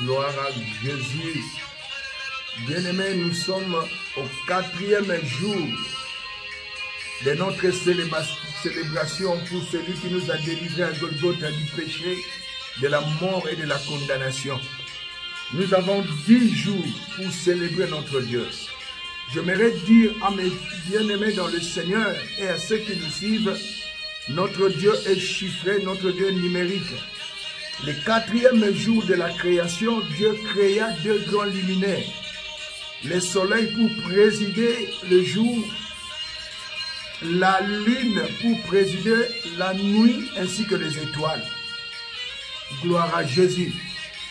Gloire à Jésus. Bien-aimés, nous sommes au 4e jour de notre célébration pour celui qui nous a délivrés à Golgotha du péché, de la mort et de la condamnation. Nous avons 10 jours pour célébrer notre Dieu. J'aimerais dire à mes bien-aimés dans le Seigneur et à ceux qui nous suivent, notre Dieu est chiffré, notre Dieu est numérique. Le 4e jour de la création, Dieu créa 2 grands luminaires. Le soleil pour présider le jour, la lune pour présider la nuit ainsi que les étoiles. Gloire à Jésus.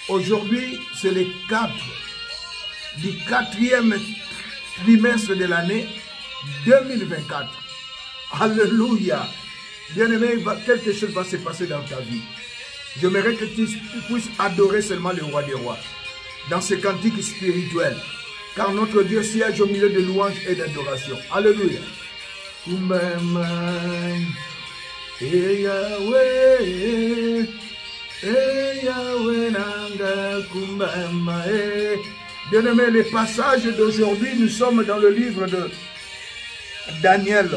Aujourd'hui, c'est le 4 du 4e trimestre de l'année 2024. Alléluia. Bien-aimé, quelque chose va se passer dans ta vie. J'aimerais que tu puisses adorer seulement le roi des rois dans ce cantique spirituel. Car notre Dieu siège au milieu de louanges et d'adoration. Alléluia. Bien-aimés, les passages d'aujourd'hui, nous sommes dans le livre de Daniel,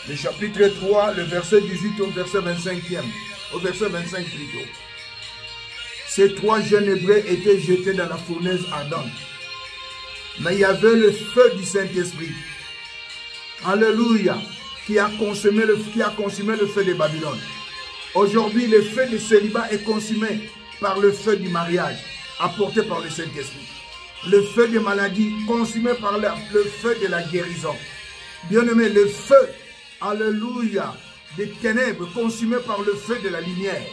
le chapitre 3, le verset 18 au verset 25e. Au verset 25 plutôt. Ces 3 jeunes Hébreux étaient jetés dans la fournaise ardente. Mais il y avait le feu du Saint-Esprit. Alléluia. Qui a consumé le feu de Babylone. Aujourd'hui, le feu du célibat est consumé par le feu du mariage, apporté par le Saint-Esprit. Le feu des maladies, consumé par le feu de la guérison. Bien-aimé, le feu, alléluia, des ténèbres, consumé par le feu de la lumière.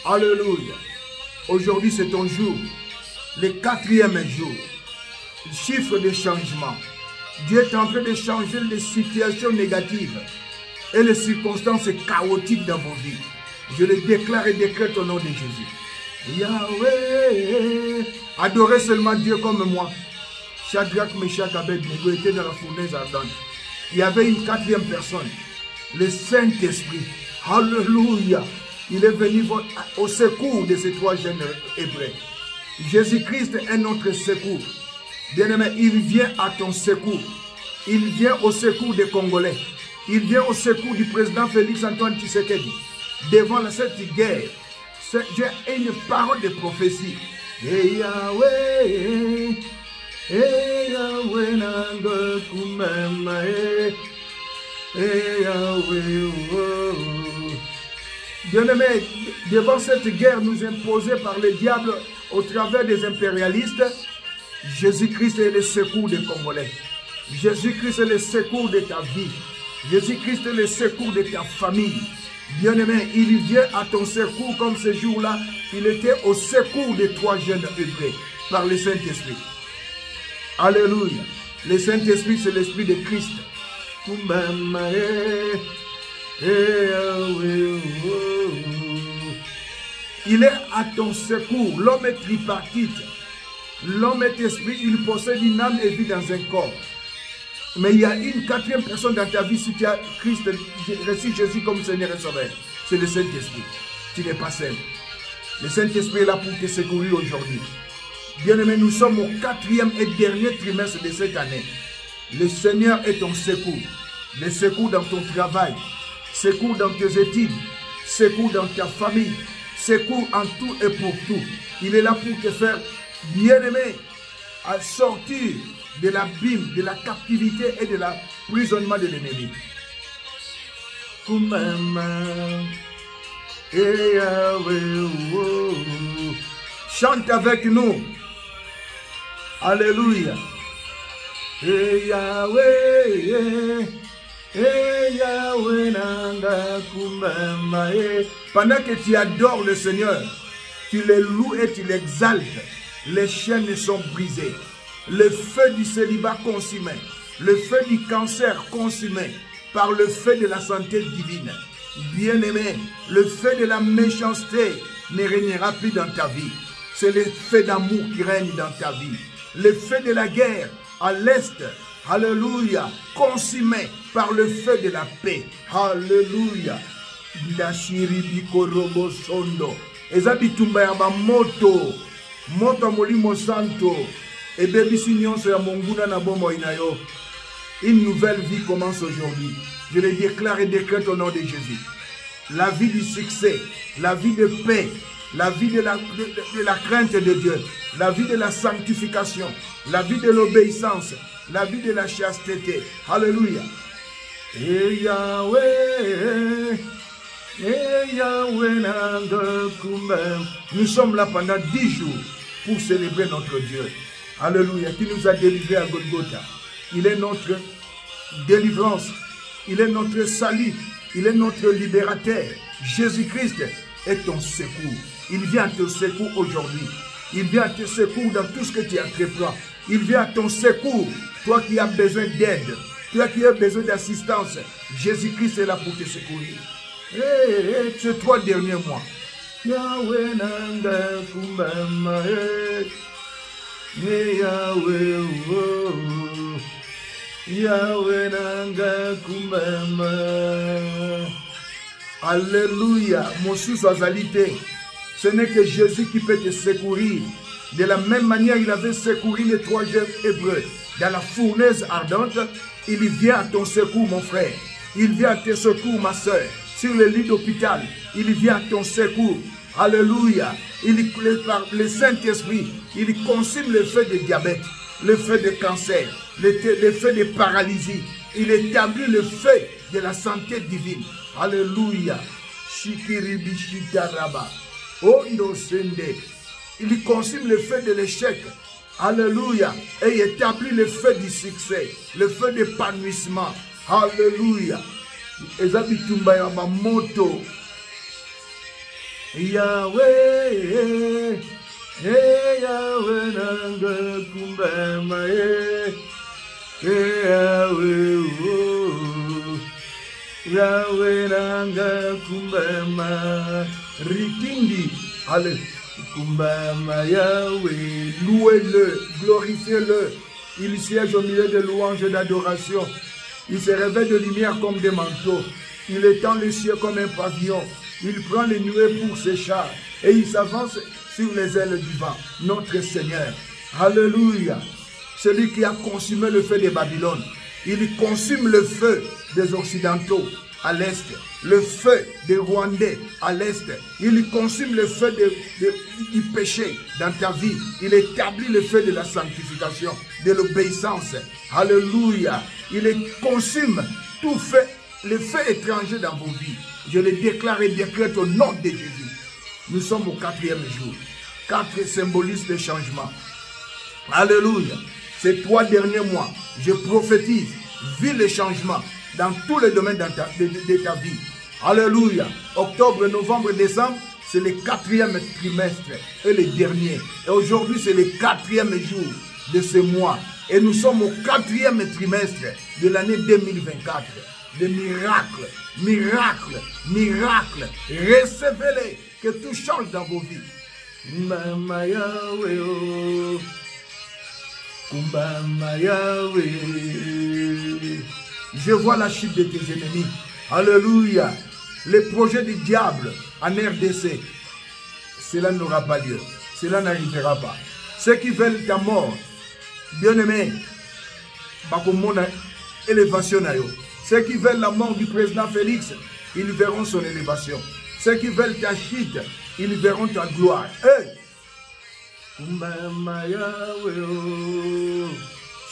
Alléluia. Aujourd'hui, c'est ton jour, le 4e jour. Chiffre de changement. Dieu est en train de changer les situations négatives et les circonstances chaotiques dans vos vies. Je le déclare et décrète au nom de Jésus. Yahweh. Adorez seulement Dieu comme moi. Shadrach, Meshach, Abednego étaient dans la fournaise ardente. Il y avait une 4e personne, le Saint-Esprit. Alléluia. Il est venu au secours de ces 3 jeunes Hébreux. Jésus-Christ est notre secours. Bien-aimé, il vient à ton secours. Il vient au secours des Congolais. Il vient au secours du président Félix Antoine Tshisekedi. Devant cette guerre, j'ai une parole de prophétie. Et Yahweh, Nanga Kumema, Yahweh. Bien-aimé, devant cette guerre nous imposée par le diable au travers des impérialistes, Jésus-Christ est le secours des Congolais. Jésus-Christ est le secours de ta vie. Jésus-Christ est le secours de ta famille. Bien-aimé, il vient à ton secours comme ce jour-là. Il était au secours des 3 jeunes Hébreux par le Saint-Esprit. Alléluia. Le Saint-Esprit, c'est l'Esprit de Christ. Il est à ton secours. L'homme est tripartite. L'homme est esprit, il possède une âme et vit dans un corps. Mais il y a une 4e personne dans ta vie, si tu as Christ, reçu Jésus comme Seigneur et Sauveur. C'est le Saint-Esprit. Tu n'es pas seul. Le Saint-Esprit est là pour te secourir aujourd'hui. Bien-aimé, nous sommes au 4e et dernier trimestre de cette année. Le Seigneur est ton secours. Le secours dans ton travail. Secours dans tes études. Secours dans ta famille. Secours en tout et pour tout. Il est là pour te faire bien-aimé, à sortir de l'abîme, de la captivité et de l'emprisonnement de l'ennemi. Chante avec nous. Alléluia. Pendant que tu adores le Seigneur, tu le loues et tu l'exaltes. Les chaînes sont brisées. Le feu du célibat consumé. Le feu du cancer consumé par le feu de la santé divine. Bien-aimé, le feu de la méchanceté ne régnera plus dans ta vie. C'est le feu d'amour qui règne dans ta vie. Le feu de la guerre à l'est, alléluia, consumé par le feu de la paix. Alléluia. Dashiri bikorobo sondo. Eza bitumba ya bamoto. Moto molimo santo. Et baby signon sur monguna na bomo inayo. Une nouvelle vie commence aujourd'hui. Je le déclare et décrète au nom de Jésus. La vie du succès, la vie de paix, la vie de la crainte de Dieu, la vie de la sanctification, la vie de l'obéissance, la vie de la chasteté. Alléluia. Et Yahweh, nous sommes là pendant 10 jours pour célébrer notre Dieu. Alléluia, qui nous a délivrés à Golgotha. Il est notre délivrance, il est notre salut, il est notre libérateur. Jésus-Christ est ton secours. Il vient à ton secours aujourd'hui. Il vient à ton secours dans tout ce que tu entreprends. Il vient à ton secours, toi qui as besoin d'aide, toi qui as besoin d'assistance. Jésus-Christ est là pour te secourir. Ces 3 derniers mois. Yahweh nanga kumbama, Yahweh, Yahweh nanga kumbama. Alléluia. Mon sous-azalité, ce n'est que Jésus qui peut te secourir. De la même manière, il avait secouru les 3 jeunes hébreux. Dans la fournaise ardente, il vient à ton secours, mon frère. Il vient à tes secours, ma soeur. Sur le lit d'hôpital, il vient à ton secours. Alléluia. Le Saint-Esprit, il consume le feu de diabète, le feu de cancer, le feu de paralysie. Il établit le feu de la santé divine. Alléluia. Shikiribichitaraba. Ondo sende. Il consume le feu de l'échec. Alléluia. Et il établit le feu du succès, le feu d'épanouissement. Alléluia. Ezabitumba ya mamoto. Yahweh, Yahweh nanga kumbama, Yahweh, Yahweh nanga kumbama, Rikindi, allez, kumbama Yahweh, louez-le, glorifiez-le. Il siège au milieu de louanges et d'adoration. Il se révèle de lumière comme des manteaux. Il étend les cieux comme un pavillon. Il prend les nuées pour ses chars. Et il s'avance sur les ailes du vent. Notre Seigneur. Alléluia. Celui qui a consumé le feu de Babylone. Il consume le feu des Occidentaux à l'est. Le feu des Rwandais à l'est. Il consume le feu du péché dans ta vie. Il établit le feu de la sanctification, de l'obéissance. Alléluia. Il consume tout feu, le feu étranger dans vos vies. Je le déclare et décrète au nom de Jésus. Nous sommes au 4e jour. 4 symbolisent le changement. Alléluia. Ces 3 derniers mois, je prophétise, vis le changement dans tous les domaines de ta vie. Alléluia. Octobre, novembre, décembre, c'est le 4e trimestre et le dernier. Et aujourd'hui, c'est le 4e jour de ce mois. Et nous sommes au 4e trimestre de l'année 2024. Des miracles, miracles, miracles. Recevez-les, que tout change dans vos vies. Mama Yahweh, Kumbama Yahweh. Je vois la chute de tes ennemis. Alléluia. Les projets du diable en RDC, cela n'aura pas lieu. Cela n'arrivera pas. Ceux qui veulent ta mort, bien-aimé, bakomona élévation na yo. Ceux qui veulent la mort du président Félix, ils verront son élévation. Ceux qui veulent ta chute, ils verront ta gloire. Hey!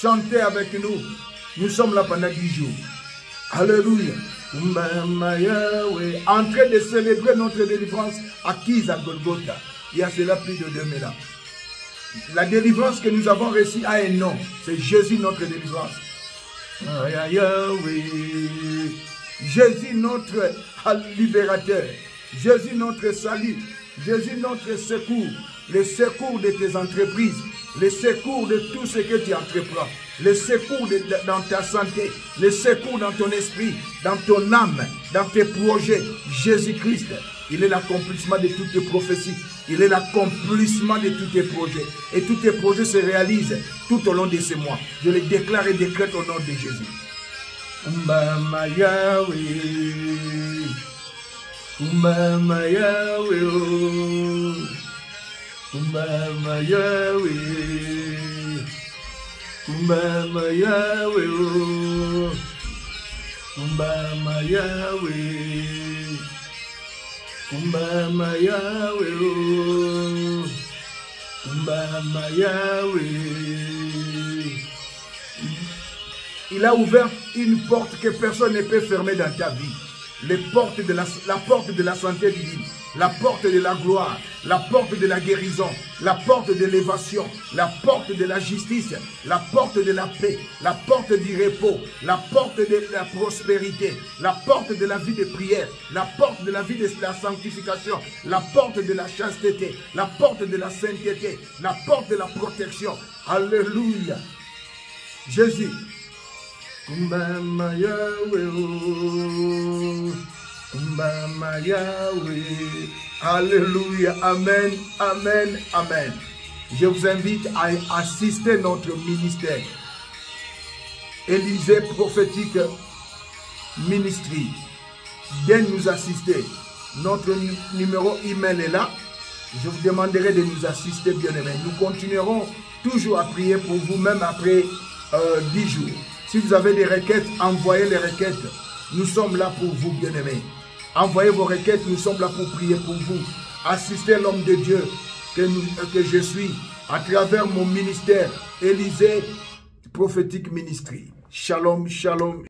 Chantez avec nous. Nous sommes là pendant 10 jours. Alléluia. En train de célébrer notre délivrance acquise à Golgotha. Il y a cela plus de 2000 ans. La délivrance que nous avons reçue a un nom. C'est Jésus notre délivrance. Jésus notre libérateur. Jésus notre salut. Jésus notre secours. Le secours de tes entreprises. Le secours de tout ce que tu entreprends. Le secours dans ta santé. Le secours dans ton esprit. Dans ton âme. Dans tes projets. Jésus-Christ. Il est l'accomplissement de toutes tes prophéties. Il est l'accomplissement de tous tes projets. Et tous tes projets se réalisent tout au long de ces mois. Je les déclare et décrète au nom de Jésus. Kumbama Yahweh. Kumbama Yahweh. Kumbama Yahweh, Kumbama Yahweh, Kumbama Yahweh, Kumbama Yahweh, Kumbama Yahweh. Il a ouvert une porte que personne ne peut fermer dans ta vie. La porte de la santé divine, la porte de la gloire, la porte de la guérison, la porte de l'évasion, la porte de la justice, la porte de la paix, la porte du repos, la porte de la prospérité, la porte de la vie de prière, la porte de la vie de la sanctification, la porte de la chasteté, la porte de la sainteté, la porte de la protection. Alléluia. Jésus. Kumbama Yahweh, Kumbama Yahweh. Alléluia. Amen, amen, amen. Je vous invite à assister notre ministère. Élysée prophétique ministry. Dès nous assister. Notre numéro email est là. Je vous demanderai de nous assister, bien-aimés. Nous continuerons toujours à prier pour vous, même après 10 jours. Si vous avez des requêtes, envoyez les requêtes. Nous sommes là pour vous, bien-aimés. Envoyez vos requêtes, nous sommes là pour prier pour vous. Assistez l'homme de Dieu que je suis à travers mon ministère, Élysée Prophétique Ministry. Shalom, shalom.